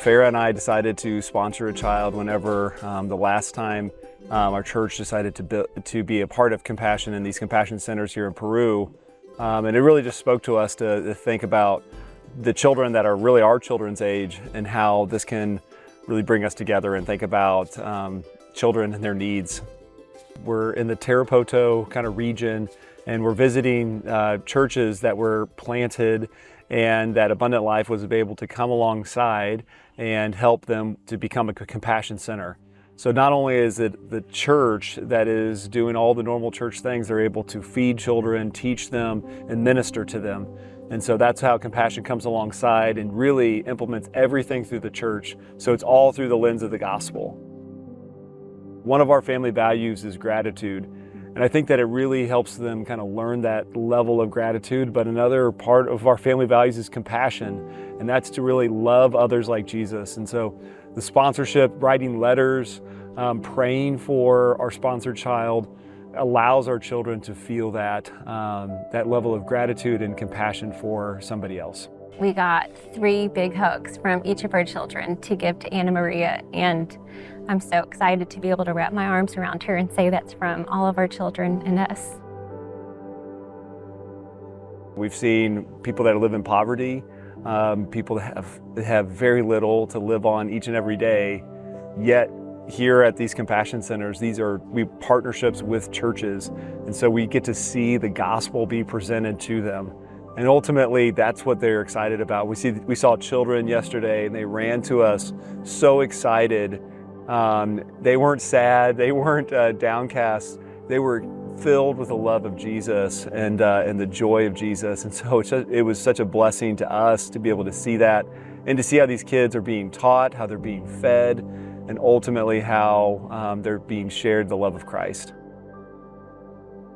Farah and I decided to sponsor a child whenever the last time our church decided to be a part of Compassion in these Compassion centers here in Peru. And it really just spoke to us to think about the children that are really our children's age and how this can really bring us together and think about children and their needs. We're in the Tarapoto kind of region, and we're visiting churches that were planted and that Abundant Life was able to come alongside and help them to become a compassion center. So not only is it the church that is doing all the normal church things, they're able to feed children, teach them, and minister to them. And so that's how Compassion comes alongside and really implements everything through the church. So it's all through the lens of the gospel. One of our family values is gratitude. And I think that it really helps them kind of learn that level of gratitude. But another part of our family values is compassion. And that's to really love others like Jesus. And so the sponsorship, writing letters, praying for our sponsored child allows our children to feel that level of gratitude and compassion for somebody else. We got 3 big hugs from each of our children to give to Anna Maria, and I'm so excited to be able to wrap my arms around her and say that's from all of our children and us. We've seen people that live in poverty, people that have very little to live on each and every day, yet here at these compassion centers, we partnerships with churches, and so we get to see the gospel be presented to them. And ultimately, that's what they're excited about. We saw children yesterday, and they ran to us so excited. They weren't sad, they weren't downcast. They were filled with the love of Jesus and the joy of Jesus. And so it was such a blessing to us to be able to see that and to see how these kids are being taught, how they're being fed, and ultimately how they're being shared the love of Christ.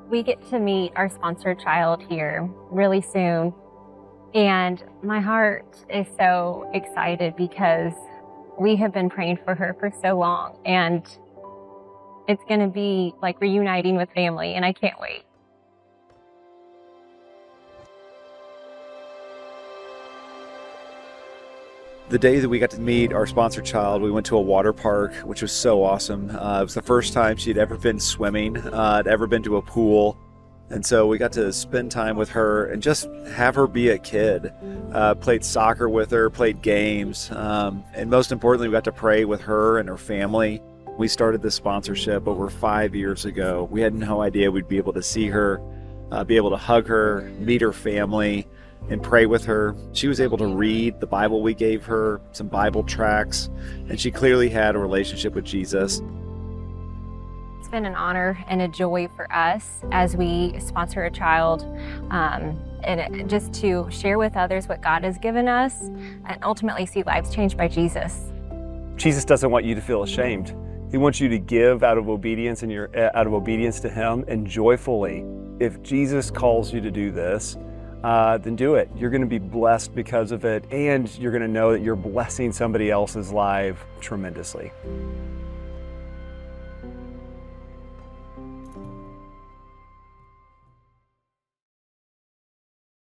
We get to meet our sponsored child here really soon, and my heart is so excited because we have been praying for her for so long, and it's going to be like reuniting with family, and I can't wait. The day that we got to meet our sponsored child, we went to a water park, which was so awesome. It was the first time she'd ever been swimming, had ever been to a pool. And so we got to spend time with her and just have her be a kid. Played soccer with her, played games. And most importantly, we got to pray with her and her family. We started this sponsorship over 5 years ago. We had no idea we'd be able to see her, be able to hug her, meet her family, and pray with her. She was able to read the Bible we gave her, some Bible tracts, and she clearly had a relationship with Jesus. It's been an honor and a joy for us as we sponsor a child, and just to share with others what God has given us and ultimately see lives changed by Jesus. Jesus doesn't want you to feel ashamed. He wants you to give out of obedience out of obedience to Him and joyfully. If Jesus calls you to do this, then do it. You're going to be blessed because of it, and you're going to know that you're blessing somebody else's life tremendously.